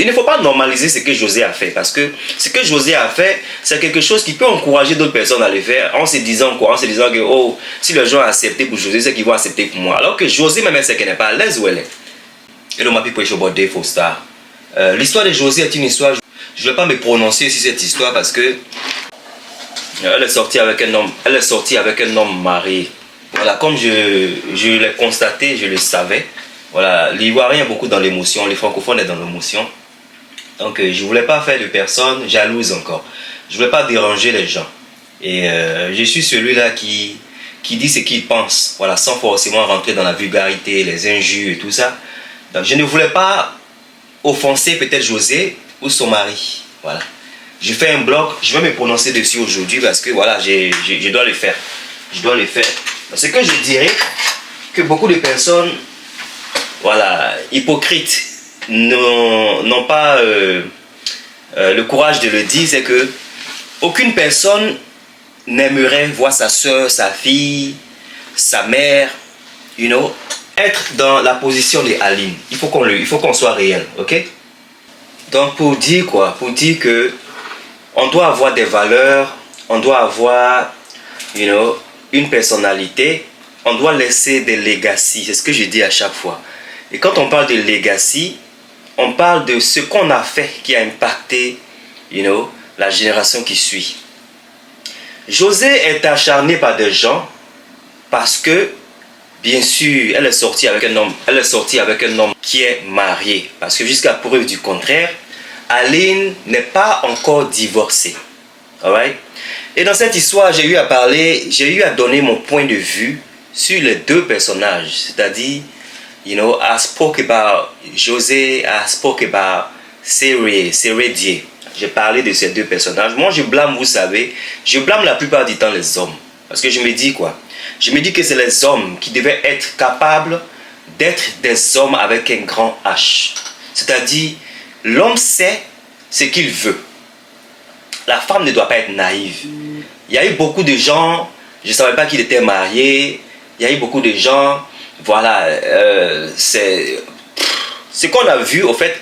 Il ne faut pas normaliser ce que José a fait, parce que ce que José a fait, c'est quelque chose qui peut encourager d'autres personnes à le faire, en se disant quoi? En se disant que, oh, si les gens ont accepté pour José, c'est qu'ils vont accepter pour moi. Alors que José, même c'est qu'elle n'est pas à l'aise où elle est. Hello, my people, it's your boy Dave Star. L'histoire de José est une histoire, je ne vais pas me prononcer sur cette histoire parce que elle est sortie avec un homme marié. Voilà, comme je l'ai constaté, je le savais. Voilà, l'Ivoirien est beaucoup dans l'émotion, les francophones sont dans l'émotion. Donc je ne voulais pas faire de personnes jalouses encore. Je ne voulais pas déranger les gens. Et je suis celui-là qui dit ce qu'il pense, voilà, sans forcément rentrer dans la vulgarité, les injures et tout ça. Donc je ne voulais pas offenser peut-être José ou son mari. Voilà. Je fais un blog, je vais me prononcer dessus aujourd'hui parce que voilà, je dois le faire. Je dois le faire. Ce que je dirais, que beaucoup de personnes, voilà, hypocrites, n'ont pas le courage de le dire, c'est que aucune personne n'aimerait voir sa soeur, sa fille, sa mère, être dans la position de Aline. Il faut qu'on soit réel, ok? Donc pour dire quoi? Pour dire que on doit avoir des valeurs, on doit avoir, une personnalité, on doit laisser des legacy, c'est ce que je dis à chaque fois. Et quand on parle de legacy, on parle de ce qu'on a fait qui a impacté, la génération qui suit. José est acharné par des gens parce que, bien sûr, elle est sortie avec un homme qui est marié. Parce que jusqu'à preuve du contraire, Aline n'est pas encore divorcée. Alright? Et dans cette histoire, j'ai eu à donner mon point de vue sur les deux personnages. C'est-à-dire, I spoke about José, I spoke about Sérédier. J'ai parlé de ces deux personnages. Moi, je blâme, vous savez, je blâme la plupart du temps les hommes. Parce que je me dis quoi? Je me dis que c'est les hommes qui devaient être capables d'être des hommes avec un grand H. C'est-à-dire, l'homme sait ce qu'il veut. La femme ne doit pas être naïve. Il y a eu beaucoup de gens, je ne savais pas qu'il était marié. Il y a eu beaucoup de gens, voilà, ce qu'on a vu, au fait,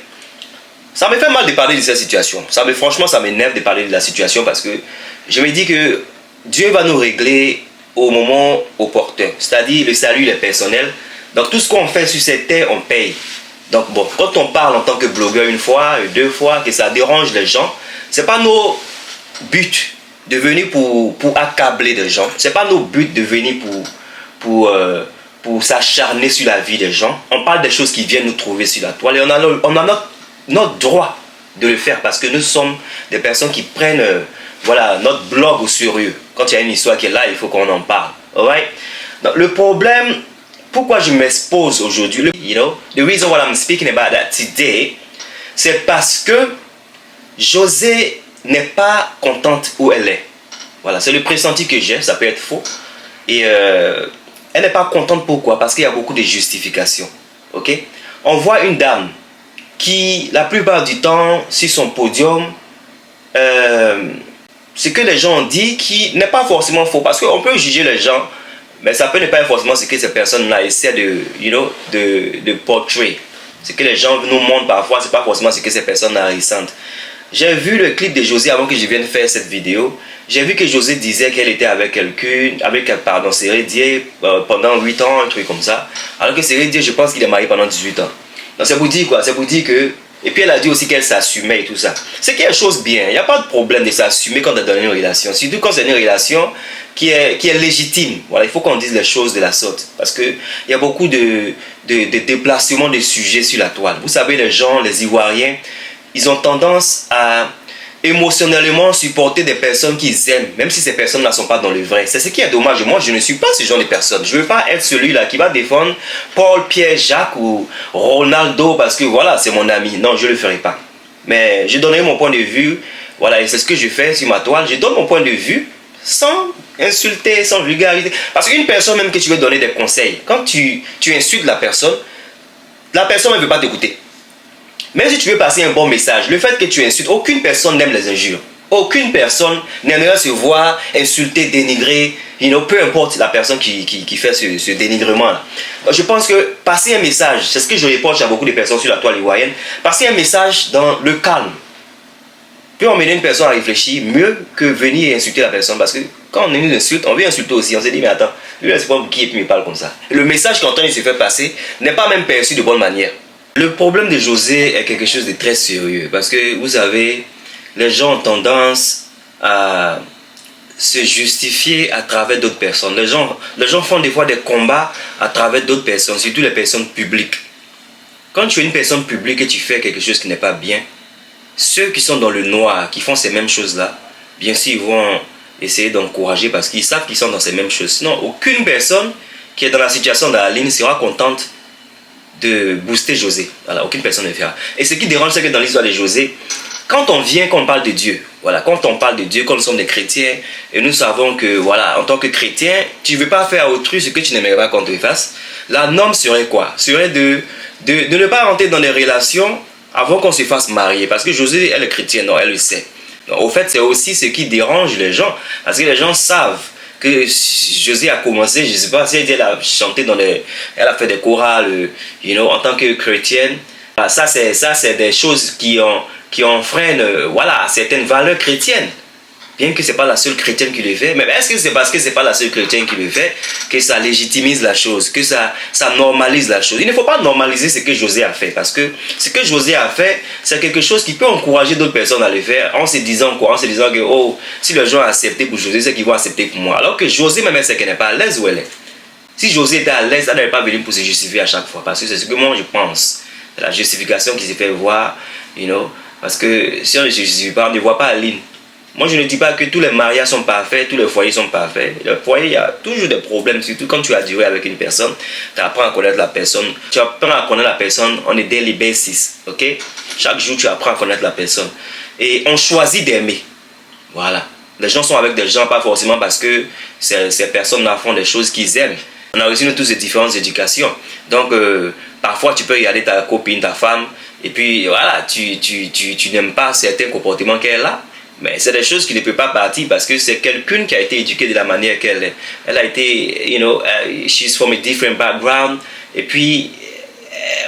ça me fait mal de parler de cette situation. Franchement, ça m'énerve de parler de la situation parce que je me dis que Dieu va nous régler au moment opportun. C'est-à-dire, le salut il est personnel. Donc, tout ce qu'on fait sur cette terre, on paye. Donc, bon, quand on parle en tant que blogueur une fois, deux fois, que ça dérange les gens, ce n'est pas nos buts de venir pour accabler des gens. Ce n'est pas nos buts de venir pour s'acharner sur la vie des gens. On parle des choses qui viennent nous trouver sur la toile et on a notre droit de le faire parce que nous sommes des personnes qui prennent voilà, notre blog au sérieux. Quand il y a une histoire qui est là, il faut qu'on en parle. Alright? Donc, le problème, pourquoi je m'expose aujourd'hui, the reason why I'm speaking about that today, c'est parce que José n'est pas contente où elle est. Voilà, c'est le pressenti que j'ai, ça peut être faux. Et elle n'est pas contente, pourquoi? Parce qu'il y a beaucoup de justifications. Ok? On voit une dame qui, la plupart du temps, sur son podium, ce que les gens ont dit qui n'est pas forcément faux. Parce qu'on peut juger les gens, mais ça peut ne pas être forcément ce que ces personnes-là essaient de portray. Ce que les gens nous montrent parfois, ce n'est pas forcément ce que ces personnes-là ressentent. J'ai vu le clip de José avant que je vienne faire cette vidéo. J'ai vu que José disait qu'elle était avec quelqu'un, Sérédier, pendant 8 ans, un truc comme ça. Alors que Sérédier, je pense qu'il est marié pendant 18 ans. Donc c'est pour dire quoi? C'est pour dire que... Et puis elle a dit aussi qu'elle s'assumait et tout ça. C'est quelque chose bien. Il n'y a pas de problème de s'assumer quand on est dans une relation. Surtout quand c'est une relation qui est légitime. Voilà, il faut qu'on dise les choses de la sorte. Parce qu'il y a beaucoup de déplacements de sujets sur la toile. Vous savez, les gens, les Ivoiriens, ils ont tendance à émotionnellement supporter des personnes qu'ils aiment, même si ces personnes-là ne sont pas dans le vrai. C'est ce qui est dommage. Moi, je ne suis pas ce genre de personne. Je ne veux pas être celui-là qui va défendre Paul, Pierre, Jacques ou Ronaldo parce que voilà, c'est mon ami. Non, je ne le ferai pas. Mais je donnerai mon point de vue. Voilà, et c'est ce que je fais sur ma toile. Je donne mon point de vue sans insulter, sans vulgariser. Parce qu'une personne même que tu veux donner des conseils, quand tu insultes la personne ne veut pas t'écouter. Même si tu veux passer un bon message, le fait que tu insultes, aucune personne n'aime les injures. Aucune personne n'aimerait se voir insulter, dénigrer, peu importe la personne qui fait ce dénigrement-là. Je pense que passer un message, c'est ce que je reproche à beaucoup de personnes sur la toile ivoirienne, passer un message dans le calme peut emmener une personne à réfléchir mieux que venir insulter la personne. Parce que quand on nous insulte, on veut insulter aussi. On se dit, mais attends, lui, c'est pas qui me parle comme ça. Le message qu'on entend se fait passer n'est pas même perçu de bonne manière. Le problème de José est quelque chose de très sérieux. Parce que, vous savez, les gens ont tendance à se justifier à travers d'autres personnes. Les gens font des fois des combats à travers d'autres personnes, surtout les personnes publiques. Quand tu es une personne publique et tu fais quelque chose qui n'est pas bien, ceux qui sont dans le noir, qui font ces mêmes choses-là, bien sûr, ils vont essayer d'encourager parce qu'ils savent qu'ils sont dans ces mêmes choses. Sinon, aucune personne qui est dans la situation d'Aline sera contente de booster José. Voilà, aucune personne ne le fera. Et ce qui dérange, c'est que dans l'histoire de José, quand on parle de Dieu, voilà, quand on parle de Dieu, quand nous sommes des chrétiens, et nous savons que, voilà, en tant que chrétien, tu ne veux pas faire à autrui ce que tu n'aimerais pas qu'on te fasse, la norme serait quoi? Serait de ne pas rentrer dans des relations avant qu'on se fasse marier. Parce que José, elle est chrétienne, non, elle le sait. Donc, au fait, c'est aussi ce qui dérange les gens. Parce que les gens savent que José a commencé, je ne sais pas si elle a chanté elle a fait des chorales, en tant que chrétienne. Ça, c'est des choses qui enfreignent, voilà, certaines valeurs chrétiennes. Bien que ce n'est pas la seule chrétienne qui le fait, mais est-ce que c'est parce que ce n'est pas la seule chrétienne qui le fait que ça légitimise la chose, que ça normalise la chose? Il ne faut pas normaliser ce que José a fait, parce que ce que José a fait, c'est quelque chose qui peut encourager d'autres personnes à le faire, en se disant quoi? En se disant que, oh, si les gens ont accepté pour José, c'est qu'ils vont accepter pour moi. Alors que José, même c'est qu'elle n'est pas à l'aise où elle est. Si José était à l'aise, elle n'allait pas venir pour se justifier à chaque fois, parce que c'est ce que moi je pense. C'est la justification qui s'est fait voir, parce que si on ne se justifie pas, on ne voit pas Aline. Moi, je ne dis pas que tous les mariages sont parfaits, tous les foyers sont parfaits. Le foyer, il y a toujours des problèmes, surtout quand tu as duré avec une personne. Tu apprends à connaître la personne. Tu apprends à connaître la personne on est daily basis, ok? Chaque jour, tu apprends à connaître la personne. Et on choisit d'aimer. Voilà. Les gens sont avec des gens, pas forcément parce que ces personnes-là font des choses qu'ils aiment. On a reçu nous tous des différentes éducations. Donc, parfois, tu peux regarder ta copine, ta femme, et puis, voilà, tu n'aimes pas certains comportements qu'elle a. Mais c'est des choses qui ne peuvent pas partir parce que c'est quelqu'un qui a été éduqué de la manière qu'elle est. Elle a été, she's from a different background. Et puis,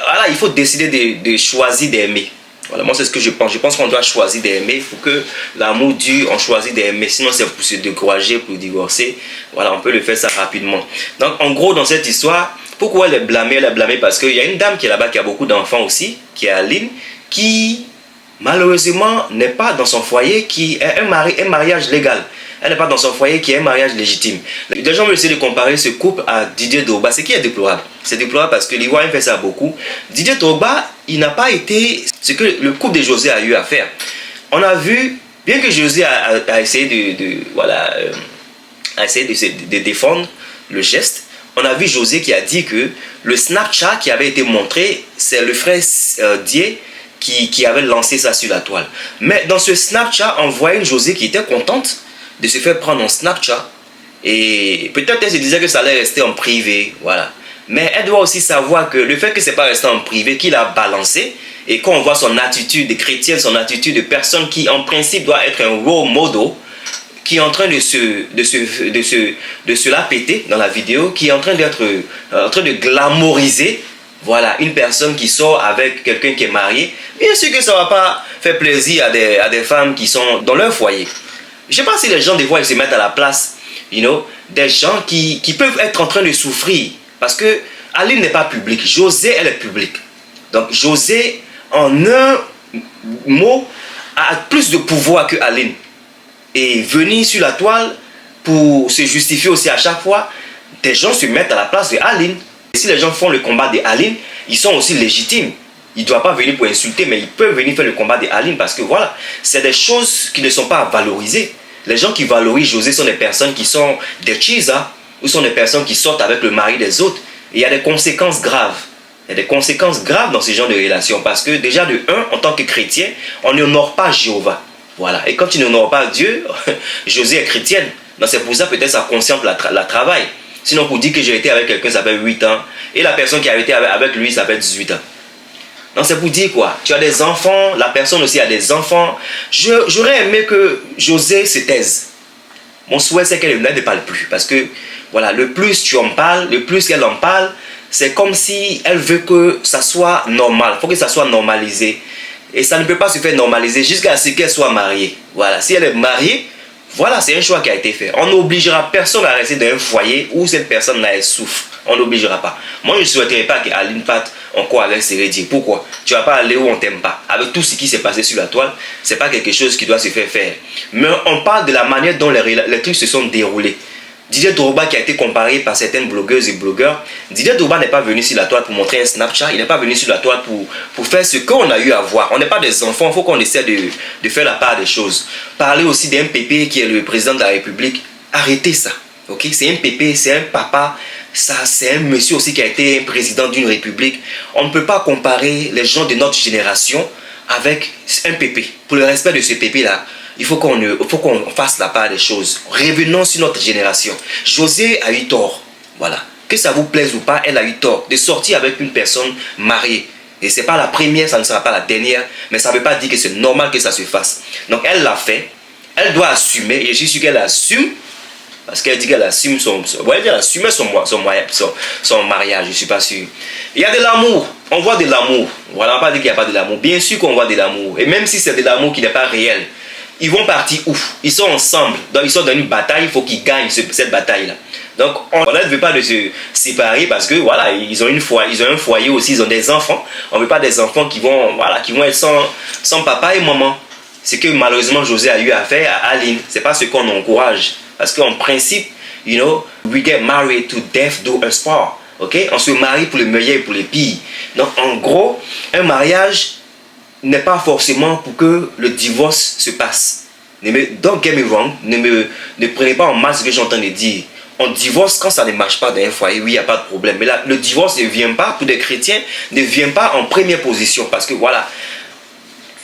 voilà, il faut décider de choisir d'aimer. Voilà, moi c'est ce que je pense. Je pense qu'on doit choisir d'aimer. Pour que l'amour dure, on choisit d'aimer. Sinon, c'est pour se décourager, pour divorcer. Voilà, on peut le faire ça rapidement. Donc, en gros, dans cette histoire, pourquoi elle est blâmée? Elle est blâmée parce qu'il y a une dame qui est là-bas, qui a beaucoup d'enfants aussi, qui est Aline, qui malheureusement n'est pas dans son foyer qui est un mariage légal. Elle n'est pas dans son foyer qui est un mariage légitime. Les gens veulent essayer de comparer ce couple à Didier Drogba, ce qui est déplorable. C'est déplorable parce que l'Ivoirien fait ça beaucoup. Didier Drogba, il n'a pas été ce que le couple de José a eu à faire. On a vu, bien que José a essayé de défendre le geste, on a vu José qui a dit que le Snapchat qui avait été montré, c'est le frère Dié qui avait lancé ça sur la toile. Mais dans ce Snapchat, on voyait une José qui était contente de se faire prendre en Snapchat. Et peut-être elle se disait que ça allait rester en privé. Voilà. Mais elle doit aussi savoir que le fait que ce n'est pas resté en privé, qu'il a balancé, et qu'on voit son attitude de chrétienne, son attitude de personne qui en principe doit être un role model, qui est en train de se la péter dans la vidéo, qui est en train de glamouriser. Voilà, une personne qui sort avec quelqu'un qui est marié, bien sûr que ça ne va pas faire plaisir à des femmes qui sont dans leur foyer. Je ne sais pas si les gens, des fois, ils se mettent à la place, des gens qui peuvent être en train de souffrir. Parce que Aline n'est pas publique, José, elle est publique. Donc, José, en un mot, a plus de pouvoir que Aline. Et venir sur la toile pour se justifier aussi à chaque fois, des gens se mettent à la place de Aline. Et si les gens font le combat de Aline, ils sont aussi légitimes. Ils ne doivent pas venir pour insulter, mais ils peuvent venir faire le combat de Aline parce que voilà, c'est des choses qui ne sont pas valorisées. Les gens qui valorisent José sont des personnes qui sont des cheesas ou sont des personnes qui sortent avec le mari des autres. Et il y a des conséquences graves. Il y a des conséquences graves dans ce genre de relations parce que déjà de un, en tant que chrétien, on n'honore pas Jéhovah. Voilà. Et quand tu n'honores pas Dieu, José est chrétienne. Donc c'est pour ça peut-être sa conscience la travaille. Sinon, pour dire que j'ai été avec quelqu'un, ça fait 8 ans. Et la personne qui a été avec lui, ça fait 18 ans. Donc c'est pour dire quoi? Tu as des enfants, la personne aussi a des enfants. J'aurais aimé que José se taise. Mon souhait, c'est qu'elle ne parle plus. Parce que, voilà, le plus tu en parles, le plus qu'elle en parle, c'est comme si elle veut que ça soit normal. Il faut que ça soit normalisé. Et ça ne peut pas se faire normaliser jusqu'à ce qu'elle soit mariée. Voilà, si elle est mariée, voilà, c'est un choix qui a été fait. On n'obligera personne à rester dans un foyer où cette personne-là, elle souffre. On n'obligera pas. Moi, je ne souhaiterais pas qu'Aline parte encore avec ses rédits. Pourquoi? Tu ne vas pas aller où on ne t'aime pas. Avec tout ce qui s'est passé sur la toile, ce n'est pas quelque chose qui doit se faire faire. Mais on parle de la manière dont les trucs se sont déroulés. Didier Drogba qui a été comparé par certaines blogueuses et blogueurs. Didier Drogba n'est pas venu sur la toile pour montrer un Snapchat. Il n'est pas venu sur la toile pour faire ce qu'on a eu à voir. On n'est pas des enfants. Il faut qu'on essaie de faire la part des choses. Parler aussi d'un pépé qui est le président de la République. Arrêtez ça. Okay? C'est un pépé, c'est un papa. Ça, c'est un monsieur aussi qui a été président d'une république. On ne peut pas comparer les gens de notre génération avec un pépé. Pour le respect de ce pépé-là, il faut qu'on fasse la part des choses. Revenons sur notre génération. José a eu tort. Voilà. Que ça vous plaise ou pas, elle a eu tort de sortir avec une personne mariée. Et ce n'est pas la première, ça ne sera pas la dernière. Mais ça ne veut pas dire que c'est normal que ça se fasse. Donc elle l'a fait. Elle doit assumer. Et je suis sûr qu'elle assume. Parce qu'elle dit qu'elle assume son mariage, je ne suis pas sûr. Il y a de l'amour, on voit de l'amour. Voilà, on ne va pas dire qu'il n'y a pas de l'amour. Bien sûr qu'on voit de l'amour. Et même si c'est de l'amour qui n'est pas réel, ils vont partir où? Ils sont ensemble. Donc ils sont dans une bataille, il faut qu'ils gagnent cette bataille-là. Donc on ne veut pas de se séparer parce que voilà, ils ont un foyer aussi, ils ont des enfants. On ne veut pas des enfants qui vont être sans papa et maman. C'est que malheureusement José a eu à faire à Aline. Ce n'est pas ce qu'on encourage. Parce qu'en principe, you know, we get married to death do us part. Okay? On se marie pour le meilleur et pour le pire. Donc, en gros, un mariage n'est pas forcément pour que le divorce se passe. Don't get me wrong. Ne prenez pas en mal ce que j'entends de dire. On divorce quand ça ne marche pas dans un foyer. Oui, il n'y a pas de problème. Mais là, le divorce ne vient pas, pour des chrétiens, ne vient pas en première position. Parce que voilà,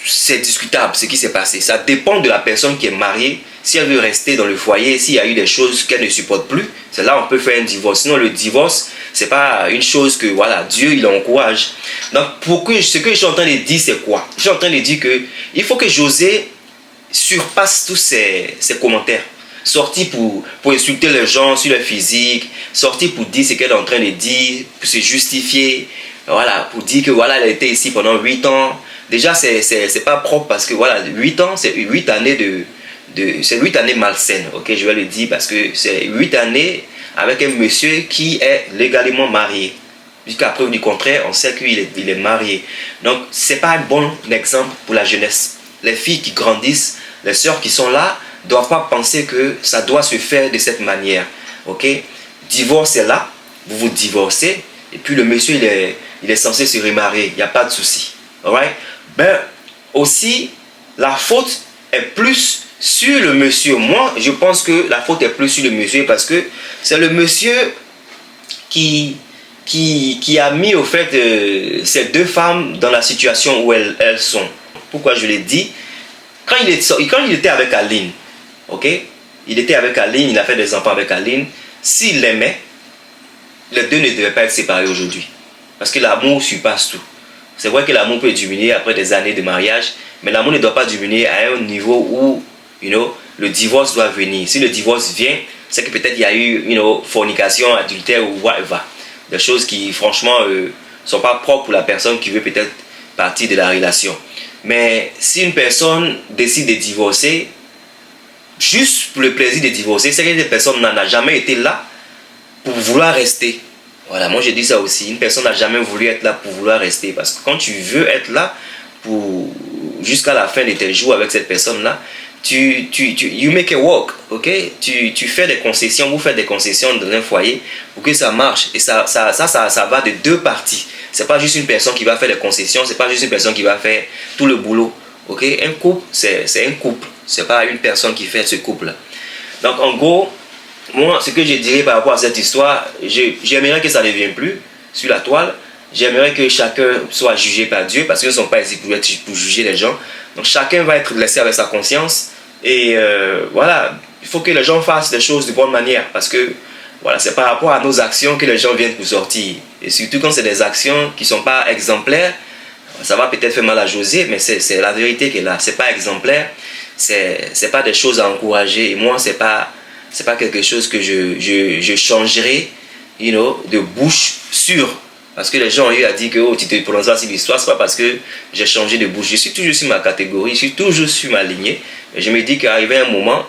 c'est discutable ce qui s'est passé. Ça dépend de la personne qui est mariée. Si elle veut rester dans le foyer, s'il y a eu des choses qu'elle ne supporte plus, c'est là on peut faire un divorce. Sinon, le divorce, c'est pas une chose que, voilà, Dieu, il encourage. Donc, ce que je suis en train de dire, c'est quoi? Je suis en train de dire que il faut que José surpasse tous ces commentaires. Sorti pour insulter les gens sur leur physique, sorti pour dire ce qu'elle est en train de dire, pour se justifier, voilà, pour dire que, voilà, elle a été ici pendant 8 ans. Déjà, c'est pas propre parce que, voilà, 8 ans, c'est 8 années c'est 8 années malsaines, ok, je vais le dire parce que c'est 8 années avec un monsieur qui est légalement marié. Jusqu'à preuve du contraire, on sait qu'il est marié. Donc, c'est pas un bon exemple pour la jeunesse. Les filles qui grandissent, les sœurs qui sont là, ne doivent pas penser que ça doit se faire de cette manière, ok. Divorce est là, vous vous divorcez, et puis le monsieur, il est censé se remarier, il n'y a pas de souci, alright. Ben, aussi, la faute est plus sur le monsieur. Moi, je pense que la faute est plus sur le monsieur parce que c'est le monsieur qui a mis au fait ces deux femmes dans la situation où elles sont. Pourquoi je l'ai dit? Quand il était avec Aline, ok? Il était avec Aline, il a fait des enfants avec Aline. S'il l'aimait, les deux ne devaient pas être séparés aujourd'hui. Parce que l'amour surpasse tout. C'est vrai que l'amour peut diminuer après des années de mariage, mais l'amour ne doit pas diminuer à un niveau où, you know, le divorce doit venir. Si le divorce vient, c'est que peut-être il y a eu, you know, fornication, adultère ou whatever. Des choses qui, franchement, sont pas propres pour la personne qui veut peut-être partir de la relation. Mais si une personne décide de divorcer, juste pour le plaisir de divorcer, c'est que cette personne n'a jamais été là pour vouloir rester. Voilà, moi je dis ça aussi. Une personne n'a jamais voulu être là pour vouloir rester. Parce que quand tu veux être là jusqu'à la fin de tes jours avec cette personne-là, you make it work, ok? Tu fais des concessions, vous faites des concessions dans un foyer pour que ça marche. Et ça va de deux parties. C'est pas juste une personne qui va faire des concessions, c'est pas juste une personne qui va faire tout le boulot, ok? Un couple, c'est un couple. C'est pas une personne qui fait ce couple-là. Donc en gros, moi, ce que je dirais par rapport à cette histoire, j'aimerais que ça ne vienne plus sur la toile. J'aimerais que chacun soit jugé par Dieu parce qu'ils ne sont pas ici pour juger les gens. Donc chacun va être laissé avec sa conscience. Et voilà, il faut que les gens fassent les choses de bonne manière parce que voilà, c'est par rapport à nos actions que les gens viennent pour sortir. Et surtout quand c'est des actions qui ne sont pas exemplaires, ça va peut-être faire mal à José, mais c'est la vérité qui est là. C'est pas exemplaire, c'est pas des choses à encourager. Et moi, c'est pas quelque chose que je changerai, de bouche sûre. Parce que les gens ont eu à dire que oh, tu te prononces sur l'histoire, c'est pas parce que j'ai changé de bouche. Je suis toujours sur ma catégorie, je suis toujours sur ma lignée. Et je me dis qu'arrivé un moment,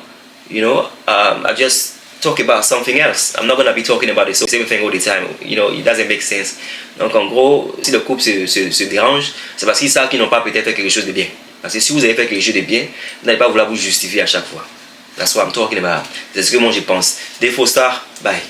I just talk about something else. I'm not going to be talking about the same thing all the time. It doesn't make sense. Donc en gros, si le couple se dérange, c'est parce qu'ils savent qu'ils n'ont pas peut-être fait quelque chose de bien. Parce que si vous avez fait quelque chose de bien, vous n'allez pas vouloir vous justifier à chaque fois. That's what I'm talking about. C'est ce que moi je pense. Des faux stars, bye.